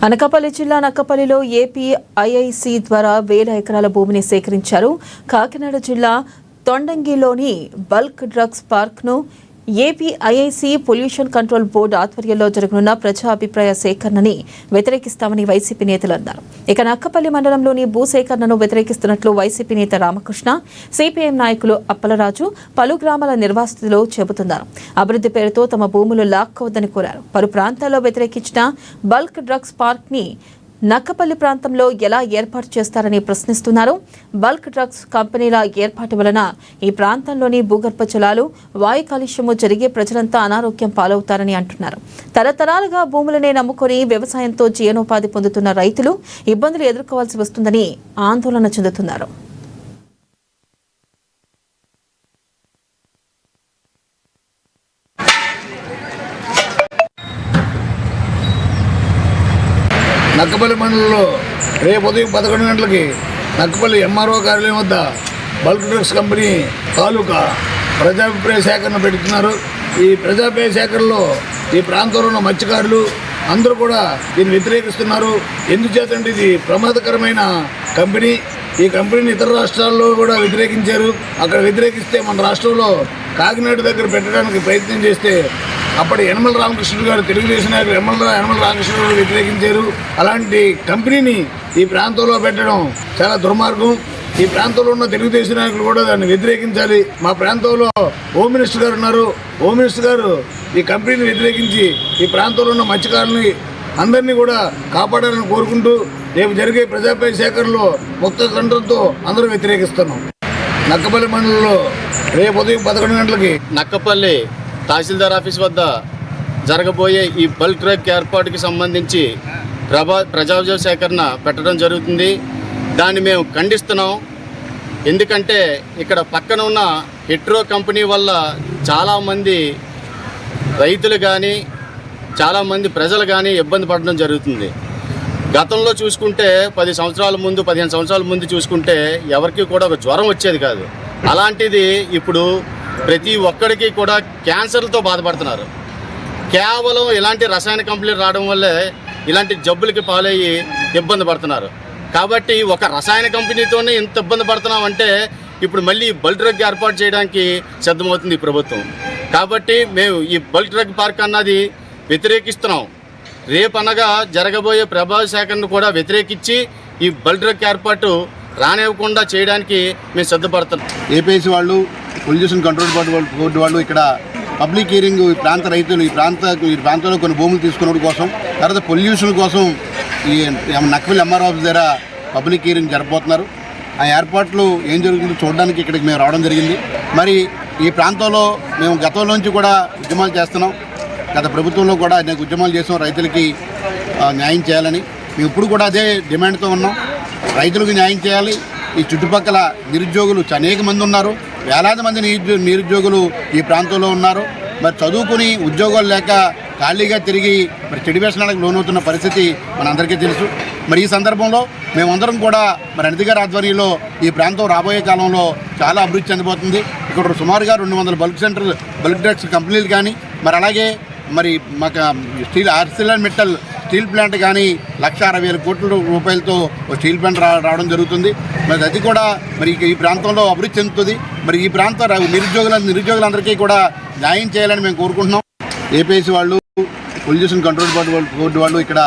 అనకాపల్లి జిల్లా నక్కపల్లిలో ఏపీఐఐసి ద్వారా 1000 ఎకరాల భూమిని సేకరించారు. కాకినాడ జిల్లా తొండంగిలోని బల్క్ డ్రగ్స్ పార్క్ను ఏపీఐఐసి పొల్యూషన్ కంట్రోల్ బోర్డు ఆధ్వర్యంలో జరగనున్న ప్రజా అభిప్రాయ సేకరణని వ్యతిరేకిస్తామని వైసీపీ నేతలు అన్నారు. ఇక నక్కపల్లి మండలంలోని భూసేకరణను వ్యతిరేకిస్తున్నట్లు వైసీపీ నేత రామకృష్ణ, సిపిఎం నాయకులు అప్పలరాజు పలు గ్రామాల నిర్వాసితులు చెబుతున్నారు. అభివృద్ధి పేరుతో తమ భూములు లాక్కోవద్దని కోరారు. పలు ప్రాంతాల్లో వ్యతిరేకించిన బల్క్ డ్రగ్స్ పార్క్ ని నక్కపల్లి ప్రాంతంలో ఎలా ఏర్పాటు చేస్తారని ప్రశ్నిస్తున్నారు. బల్క్ డ్రగ్స్ కంపెనీల ఏర్పాటు వలన ఈ ప్రాంతంలోని భూగర్భ జలాలు, వాయు కాలుష్యము జరిగే ప్రజలంతా అనారోగ్యం పాలవుతారని అంటున్నారు. తరతరాలుగా భూములనే నమ్ముకొని వ్యవసాయంతో జీవనోపాధి పొందుతున్న రైతులు ఇబ్బందులు ఎదుర్కోవాల్సి వస్తుందని ఆందోళన చెందుతున్నారు. నక్కపల్లి మండలంలో రేపు ఉదయం 11 గంటలకి నక్కపల్లి ఎంఆర్ఓ కార్యాలయం వద్ద బల్క్ డ్రగ్స్ కంపెనీ తాలూకా ప్రజాభిప్రాయ సేకరణ పెడుతున్నారు. ఈ ప్రజాభిప్రాయ సేకరణలో ఈ ప్రాంతంలో ఉన్న మత్స్యకారులు అందరూ కూడా దీన్ని వ్యతిరేకిస్తున్నారు. ఎందుచేతంటే ఇది ప్రమాదకరమైన కంపెనీ. ఈ కంపెనీని ఇతర రాష్ట్రాల్లో కూడా వ్యతిరేకించారు. అక్కడ వ్యతిరేకిస్తే మన రాష్ట్రంలో కాకినాడ దగ్గర పెట్టడానికి ప్రయత్నం చేస్తే అప్పటి యనమల రామకృష్ణుడు గారు, తెలుగుదేశం నాయకులు యనమల రామకృష్ణుడు గారు వ్యతిరేకించారు. అలాంటి కంపెనీని ఈ ప్రాంతంలో పెట్టడం చాలా దుర్మార్గం. ఈ ప్రాంతంలో ఉన్న తెలుగుదేశం నాయకులు కూడా దాన్ని వ్యతిరేకించాలి. మా ప్రాంతంలో హోమ్ మినిస్టర్ గారు ఉన్నారు. హోమ్ మినిస్టర్ గారు ఈ కంపెనీని వ్యతిరేకించి ఈ ప్రాంతంలో ఉన్న మత్స్యకారులని అందరినీ కూడా కాపాడాలని కోరుకుంటూ రేపు జరిగే ప్రజాభిప్రాయ సేకరణలో మొత్తం కంఠంతో అందరూ వ్యతిరేకిస్తున్నాం. నక్కపల్లి మండలంలో రేపు ఉదయం 11 గంటలకి నక్కపల్లి తహసీల్దార్ ఆఫీస్ వద్ద జరగబోయే ఈ బల్క్ డ్రగ్ ఏర్పాటుకి సంబంధించి ప్రజాభిప్రాయ సేకరణ పెట్టడం జరుగుతుంది. దాన్ని మేము ఖండిస్తున్నాం. ఎందుకంటే ఇక్కడ పక్కన ఉన్న హెట్రో కంపెనీ వల్ల చాలామంది రైతులు కానీ చాలామంది ప్రజలు కానీ ఇబ్బంది పడడం జరుగుతుంది. గతంలో చూసుకుంటే 10 సంవత్సరాల ముందు 15 సంవత్సరాల ముందు చూసుకుంటే ఎవరికి కూడా ఒక జ్వరం వచ్చేది కాదు. అలాంటిది ఇప్పుడు ప్రతి ఒక్కరికి కూడా క్యాన్సర్లతో బాధపడుతున్నారు. కేవలం ఇలాంటి రసాయన కంపెనీలు రావడం వల్లే ఇలాంటి జబ్బులకి పాలయ్యి ఇబ్బంది పడుతున్నారు. కాబట్టి ఒక రసాయన కంపెనీతోనే ఇంత ఇబ్బంది పడుతున్నామంటే ఇప్పుడు మళ్ళీ బల్క్ డ్రగ్ ఏర్పాటు చేయడానికి సిద్ధమవుతుంది ఈ ప్రభుత్వం. కాబట్టి మేము ఈ బల్క్ డ్రగ్ పార్క్ అన్నది వ్యతిరేకిస్తున్నాం. రేపనగా జరగబోయే ప్రభావ సేకరణను కూడా వ్యతిరేకించి ఈ బల్క్ డ్రగ్ ఏర్పాటు రానివ్వకుండా చేయడానికి మేము సిద్ధపడుతున్నాం. ఏపీఐసి వాళ్ళు, పొల్యూషన్ కంట్రోల్ బోర్డు వాళ్ళు ఇక్కడ పబ్లిక్ హియరింగ్ ఈ ప్రాంత రైతులు ఈ ప్రాంతంలో కొన్ని భూములు తీసుకునే కోసం, తర్వాత పొల్యూషన్ కోసం ఈ నక్కపల్లి ఎంఆర్ఓ ఆఫీస్ దగ్గర పబ్లిక్ హియరింగ్ జరపబోతున్నారు. ఆ ఏర్పాట్లు ఏం జరుగుతుందో చూడడానికి ఇక్కడికి మేము రావడం జరిగింది. మరి ఈ ప్రాంతంలో మేము గతంలో నుంచి కూడా ఉద్యమాలు చేస్తున్నాం. గత ప్రభుత్వంలో కూడా అనేక ఉద్యమాలు చేసాం రైతులకి న్యాయం చేయాలని. మేము ఇప్పుడు కూడా అదే డిమాండ్తో ఉన్నాం. రైతులకు న్యాయం చేయాలి. ఈ చుట్టుపక్కల నిరుద్యోగులు అనేక మంది ఉన్నారు. వేలాది మంది నిరుద్యోగులు ఈ ప్రాంతంలో ఉన్నారు. మరి చదువుకుని ఉద్యోగాలు లేక ఖాళీగా తిరిగి మరి చెడు వ్యసనాలకు లోనవుతున్న పరిస్థితి మనందరికీ తెలుసు. మరి ఈ సందర్భంలో మేమందరం కూడా మరి అనిత గారి ఆధ్వర్యంలో ఈ ప్రాంతం రాబోయే కాలంలో చాలా అభివృద్ధి చెందబోతుంది. ఇక్కడ సుమారుగా 200 బల్క్ డ్రగ్స్ కంపెనీలు కానీ, మరి అలాగే మరి మాకు ఆర్సిలర్మిట్టల్ స్టీల్ ప్లాంట్ కానీ 1,60,000 కోట్ల రూపాయలతో స్టీల్ ప్లాంట్ రావడం జరుగుతుంది. మరి అది కూడా మరి ఈ ప్రాంతంలో అభివృద్ధి చెందుతుంది. మరి ఈ ప్రాంత నిరుద్యోగులందరికీ కూడా న్యాయం చేయాలని మేము కోరుకుంటున్నాం. ఏపీఐసి వాళ్ళు, పొల్యూషన్ కంట్రోల్ బోర్డు వాళ్ళు ఇక్కడ